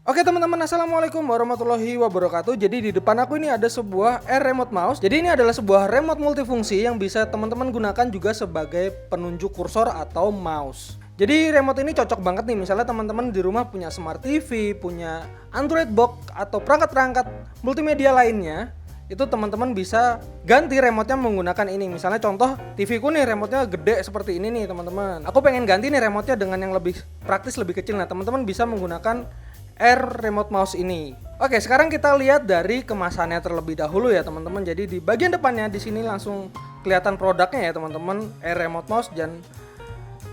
Oke teman-teman, assalamualaikum warahmatullahi wabarakatuh. Jadi di depan aku ini ada sebuah Air Remote Mouse. Jadi ini adalah sebuah remote multifungsi yang bisa teman-teman gunakan juga sebagai penunjuk kursor atau mouse. Jadi remote ini cocok banget nih, misalnya teman-teman di rumah punya Smart TV, punya Android box atau perangkat-perangkat multimedia lainnya. Itu teman-teman bisa ganti remote-nya menggunakan ini. Misalnya contoh TV ku nih remote-nya gede seperti ini nih teman-teman. Aku pengen ganti nih remote-nya dengan yang lebih praktis, lebih kecil. Nah teman-teman bisa menggunakan Air Remote Mouse ini. Oke, sekarang kita lihat dari kemasannya terlebih dahulu ya teman-teman. Jadi di bagian depannya di sini langsung kelihatan produknya ya teman-teman, Air Remote Mouse, dan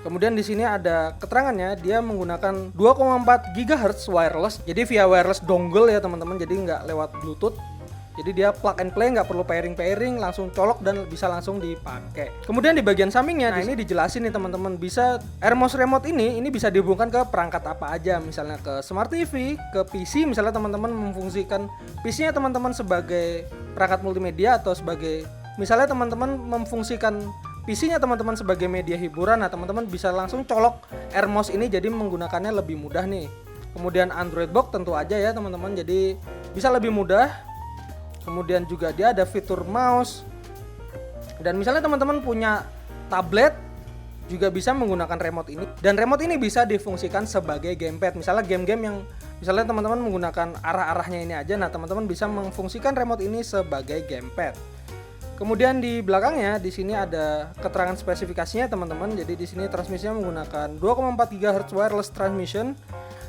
kemudian di sini ada keterangannya, dia menggunakan 2,4 GHz wireless. Jadi via wireless dongle ya teman-teman, jadi nggak lewat Bluetooth. Jadi dia plug and play, nggak perlu pairing, langsung colok dan bisa langsung dipakai. Kemudian di bagian sampingnya, nah ini dijelasin nih teman-teman, bisa Air Mouse Remote ini bisa dihubungkan ke perangkat apa aja, misalnya ke Smart TV, ke PC, misalnya teman-teman memfungsikan PC-nya teman-teman sebagai perangkat multimedia atau sebagai, misalnya teman-teman memfungsikan PC-nya teman-teman sebagai media hiburan, nah teman-teman bisa langsung colok Air Mouse ini jadi menggunakannya lebih mudah nih. Kemudian Android box tentu aja ya teman-teman, jadi bisa lebih mudah. Kemudian juga dia ada fitur mouse. Dan misalnya teman-teman punya tablet juga bisa menggunakan remote ini. Dan remote ini bisa difungsikan sebagai gamepad. Misalnya game-game yang misalnya teman-teman menggunakan arah-arahnya ini aja, nah teman-teman bisa memfungsikan remote ini sebagai gamepad. Kemudian di belakangnya di sini ada keterangan spesifikasinya teman-teman. Jadi di sini transmisinya menggunakan 2,4 GHz wireless transmission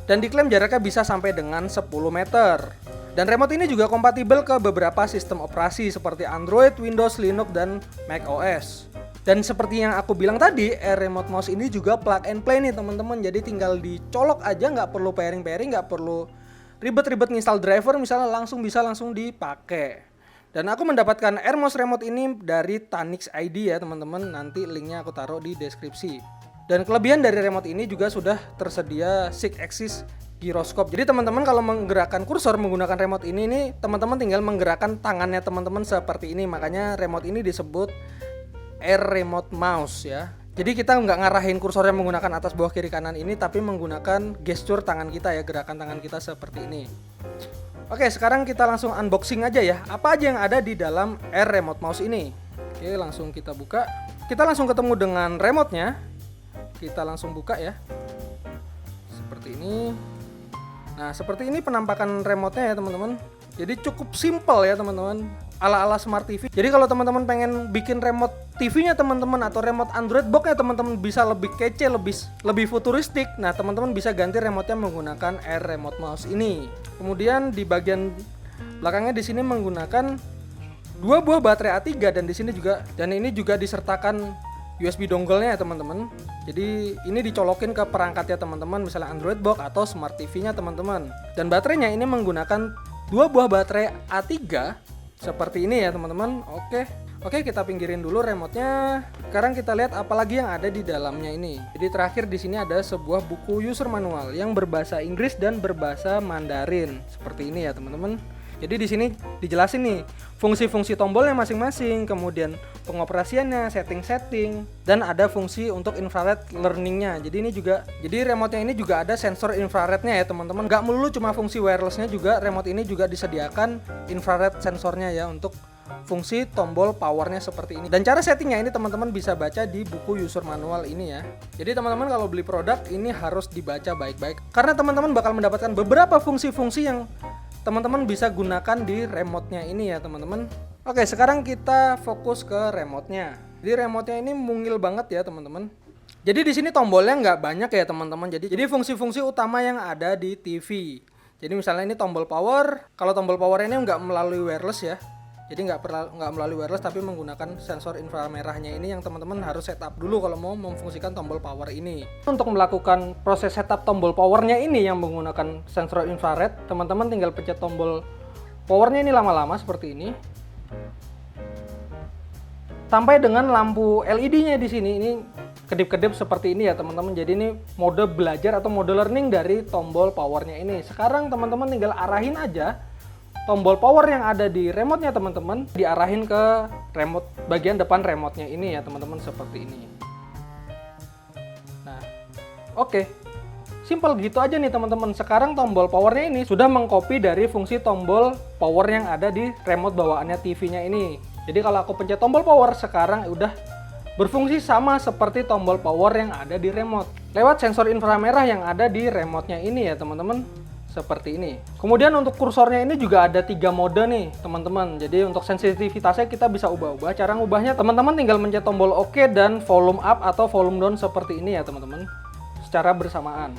dan diklaim jaraknya bisa sampai dengan 10 meter. Dan remote ini juga kompatibel ke beberapa sistem operasi seperti Android, Windows, Linux, dan macOS. Dan seperti yang aku bilang tadi, Air Remote Mouse ini juga plug and play nih teman-teman. Jadi tinggal dicolok aja, nggak perlu pairing, nggak perlu ribet-ribet nginstal driver, misalnya langsung dipakai. Dan aku mendapatkan Air Mouse Remote ini dari Tanix ID ya teman-teman. Nanti linknya aku taruh di deskripsi. Dan kelebihan dari remote ini juga sudah tersedia 6 axis gyroscope. Jadi teman-teman kalau menggerakkan kursor menggunakan remote ini teman-teman tinggal menggerakkan tangannya teman-teman seperti ini. Makanya remote ini disebut Air Remote Mouse ya. Jadi kita nggak ngarahin kursornya menggunakan atas bawah kiri kanan ini, tapi menggunakan gesture tangan kita ya, gerakan tangan kita seperti ini. Oke, sekarang kita langsung unboxing aja ya. Apa aja yang ada di dalam Air Remote Mouse ini? Oke, langsung kita buka. Kita langsung ketemu dengan remote-nya. Kita langsung buka ya. Seperti ini. Nah, seperti ini penampakan remote-nya ya teman-teman. Jadi cukup simple ya teman-teman, ala-ala Smart TV. Jadi kalau teman-teman pengen bikin remote TV-nya teman-teman atau remote Android box-nya teman-teman bisa lebih kece, lebih futuristik. Nah, teman-teman bisa ganti remote-nya menggunakan Air Remote Mouse ini. Kemudian di bagian belakangnya di sini menggunakan 2 buah baterai A3 dan ini juga disertakan USB dongle-nya ya teman-teman. Jadi ini dicolokin ke perangkatnya teman-teman, misalnya Android box atau Smart TV-nya teman-teman. Dan baterainya ini menggunakan 2 buah baterai A3 seperti ini ya teman-teman. Oke, kita pinggirin dulu remote-nya. Sekarang kita lihat apalagi yang ada di dalamnya ini. Jadi terakhir di sini ada sebuah buku user manual yang berbahasa Inggris dan berbahasa Mandarin. Seperti ini ya teman-teman. Jadi di sini dijelasin nih fungsi-fungsi tombolnya masing-masing, kemudian pengoperasiannya, setting-setting, dan ada fungsi untuk infrared learning-nya. Jadi remote-nya ini juga ada sensor infrarednya ya teman-teman. Nggak melulu cuma fungsi wireless-nya, juga remote ini juga disediakan infrared sensornya ya untuk fungsi tombol powernya seperti ini. Dan cara settingnya ini teman-teman bisa baca di buku user manual ini ya. Jadi teman-teman kalau beli produk ini harus dibaca baik-baik, karena teman-teman bakal mendapatkan beberapa fungsi-fungsi yang teman-teman bisa gunakan di remote-nya ini ya teman-teman. Oke, sekarang kita fokus ke remote-nya. Jadi remote-nya ini mungil banget ya teman-teman. Jadi di sini tombolnya nggak banyak ya teman-teman. Jadi fungsi-fungsi utama yang ada di TV. Jadi misalnya ini tombol power. Kalau tombol power ini nggak melalui wireless ya. Jadi nggak melalui wireless tapi menggunakan sensor inframerahnya ini yang teman-teman harus setup dulu kalau mau memfungsikan tombol power ini. Untuk melakukan proses setup tombol powernya ini yang menggunakan sensor infrared, teman-teman tinggal pencet tombol powernya ini lama-lama seperti ini. Sampai dengan lampu LED-nya di sini ini kedip-kedip seperti ini ya teman-teman. Jadi ini mode belajar atau mode learning dari tombol powernya ini. Sekarang teman-teman tinggal arahin aja tombol power yang ada di remote-nya teman-teman, diarahin ke remote bagian depan remote-nya ini ya teman-teman, seperti ini. Nah, oke. Simple gitu aja nih teman-teman. Sekarang tombol powernya ini sudah mengcopy dari fungsi tombol power yang ada di remote bawaannya TV-nya ini. Jadi kalau aku pencet tombol power sekarang udah berfungsi sama seperti tombol power yang ada di remote. Lewat sensor inframerah yang ada di remote-nya ini ya teman-teman. Seperti ini. Kemudian untuk kursornya ini juga ada 3 mode nih teman-teman. Jadi untuk sensitivitasnya kita bisa ubah-ubah. Cara ngubahnya teman-teman tinggal mencet tombol OK dan volume up atau volume down seperti ini ya teman-teman. Secara bersamaan.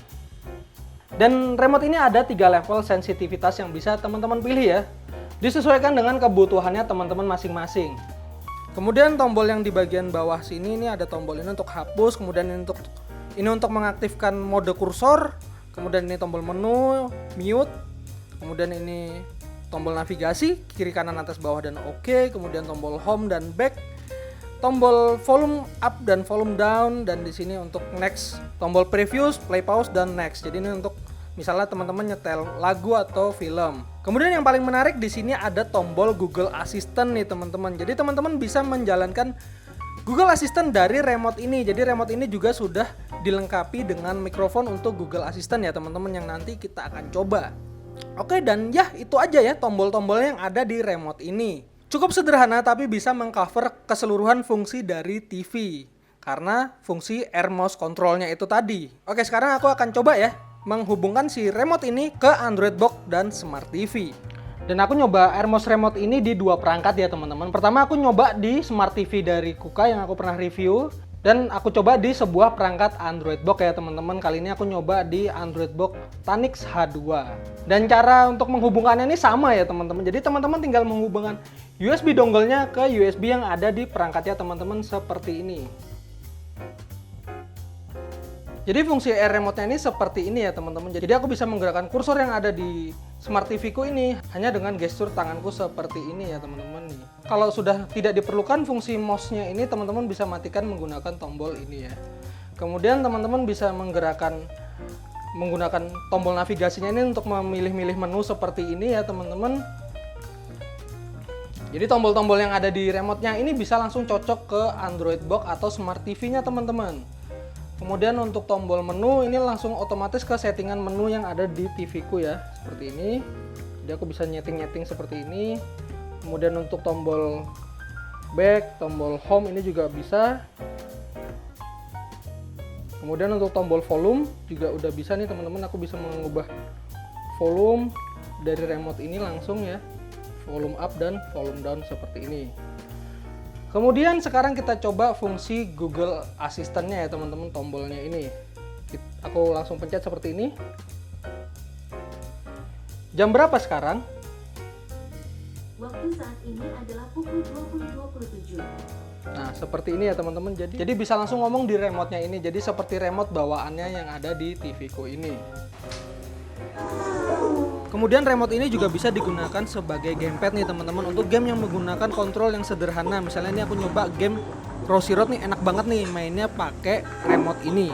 Dan remote ini ada 3 level sensitivitas yang bisa teman-teman pilih ya. Disesuaikan dengan kebutuhannya teman-teman masing-masing. Kemudian tombol yang di bagian bawah sini ini ada tombol ini untuk hapus, kemudian ini untuk mengaktifkan mode kursor. Kemudian ini tombol menu, mute, kemudian ini tombol navigasi, kiri kanan atas bawah dan OK, kemudian tombol home dan back, tombol volume up dan volume down, dan di sini untuk next, tombol preview, play pause dan next. Jadi ini untuk misalnya teman-teman nyetel lagu atau film. Kemudian yang paling menarik di sini ada tombol Google Assistant nih teman-teman. Jadi teman-teman bisa menjalankan Google Assistant dari remote ini. Jadi remote ini juga sudah dilengkapi dengan mikrofon untuk Google Assistant ya teman-teman, yang nanti kita akan coba. Oke, dan ya itu aja ya tombol-tombol yang ada di remote ini. Cukup sederhana tapi bisa mengcover keseluruhan fungsi dari TV. Karena fungsi air mouse controlnya itu tadi. Oke, sekarang aku akan coba ya menghubungkan si remote ini ke Android Box dan Smart TV. Dan aku nyoba Air Mouse Remote ini di 2 perangkat ya teman-teman. Pertama aku nyoba di Smart TV dari Kuka yang aku pernah review. Dan aku coba di sebuah perangkat Android Box ya teman-teman. Kali ini aku nyoba di Android Box Tanix H2. Dan cara untuk menghubungkannya ini sama ya teman-teman. Jadi teman-teman tinggal menghubungkan USB dongle-nya ke USB yang ada di perangkatnya teman-teman seperti ini. Jadi fungsi Air Remote-nya ini seperti ini ya teman-teman. Jadi aku bisa menggerakkan kursor yang ada di Smart TV ku ini hanya dengan gestur tanganku seperti ini ya teman-teman. Kalau sudah tidak diperlukan fungsi mouse-nya ini, teman-teman bisa matikan menggunakan tombol ini ya. Kemudian teman-teman bisa menggerakkan menggunakan tombol navigasinya ini untuk memilih-milih menu seperti ini ya teman-teman. Jadi tombol-tombol yang ada di remote-nya ini bisa langsung cocok ke Android Box atau Smart TV-nya teman-teman. Kemudian untuk tombol menu ini langsung otomatis ke settingan menu yang ada di TV ku ya, seperti ini. Jadi aku bisa nyeting-nyeting seperti ini. Kemudian untuk tombol back, tombol home ini juga bisa. Kemudian untuk tombol volume juga udah bisa nih teman-teman, aku bisa mengubah volume dari remote ini langsung ya. Volume up dan volume down seperti ini. Kemudian sekarang kita coba fungsi Google Assistant-nya ya teman-teman, tombolnya ini. Aku langsung pencet seperti ini. Jam berapa sekarang? Waktu saat ini adalah pukul 20.27. Nah, seperti ini ya teman-teman. Jadi bisa langsung ngomong di remote-nya ini. Jadi seperti remote bawaannya yang ada di TV-ku ini. Kemudian remote ini juga bisa digunakan sebagai gamepad nih teman-teman, untuk game yang menggunakan kontrol yang sederhana. Misalnya ini aku nyoba game Crossy Road nih, enak banget nih mainnya pakai remote ini.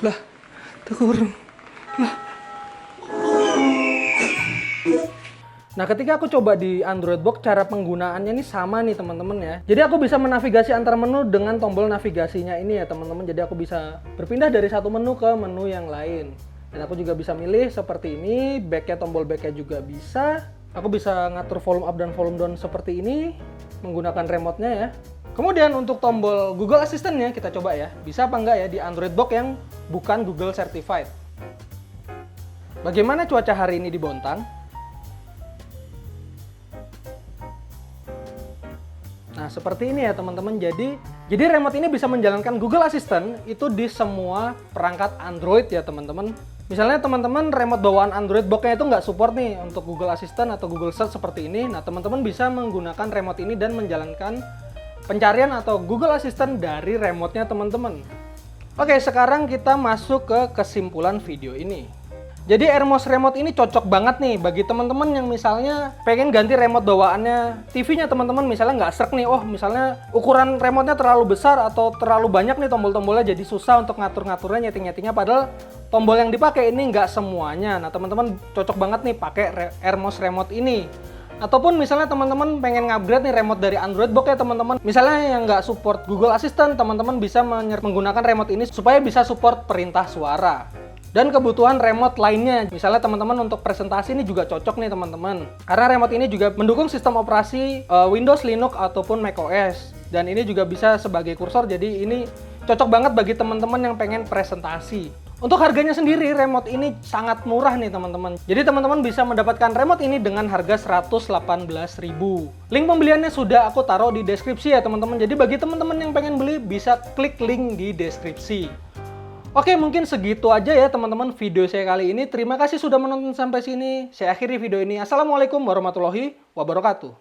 Lah, tekurung. Nah, ketika aku coba di Android Box, cara penggunaannya ini sama nih teman-teman ya. Jadi aku bisa menavigasi antar menu dengan tombol navigasinya ini ya teman-teman. Jadi aku bisa berpindah dari satu menu ke menu yang lain. Dan aku juga bisa milih seperti ini, backnya, tombol backnya juga bisa. Aku bisa ngatur volume up dan volume down seperti ini menggunakan remote-nya ya. Kemudian untuk tombol Google Assistant-nya kita coba ya. Bisa apa enggak ya di Android Box yang bukan Google Certified. Bagaimana cuaca hari ini di Bontang? Nah, seperti ini ya teman-teman. Jadi remote ini bisa menjalankan Google Assistant itu di semua perangkat Android ya teman-teman. Misalnya teman-teman remote bawaan Android Box-nya itu nggak support nih untuk Google Assistant atau Google Search seperti ini. Nah, teman-teman bisa menggunakan remote ini dan menjalankan pencarian atau Google Assistant dari remote-nya teman-teman. Oke, sekarang kita masuk ke kesimpulan video ini. Jadi Air Mouse Remote ini cocok banget nih bagi teman-teman yang misalnya pengen ganti remote bawaannya TV-nya teman-teman, misalnya nggak srek nih, misalnya ukuran remote-nya terlalu besar atau terlalu banyak nih tombol-tombolnya, jadi susah untuk ngatur-ngaturnya, nyeting-nyetingnya, padahal tombol yang dipakai ini nggak semuanya. Nah teman-teman cocok banget nih pakai Air Mouse Remote ini. Ataupun misalnya teman-teman pengen ngupgrade nih remote dari Android Box ya teman-teman. Misalnya yang nggak support Google Assistant, teman-teman bisa menggunakan remote ini supaya bisa support perintah suara. Dan kebutuhan remote lainnya, misalnya teman-teman untuk presentasi ini juga cocok nih teman-teman. Karena remote ini juga mendukung sistem operasi Windows, Linux, ataupun macOS. Dan ini juga bisa sebagai kursor, jadi ini cocok banget bagi teman-teman yang pengen presentasi. Untuk harganya sendiri, remote ini sangat murah nih teman-teman. Jadi teman-teman bisa mendapatkan remote ini dengan harga 118.000. Link pembeliannya sudah aku taruh di deskripsi ya teman-teman. Jadi bagi teman-teman yang pengen beli, bisa klik link di deskripsi. Oke, mungkin segitu aja ya teman-teman video saya kali ini. Terima kasih sudah menonton sampai sini. Saya akhiri video ini. Assalamualaikum warahmatullahi wabarakatuh.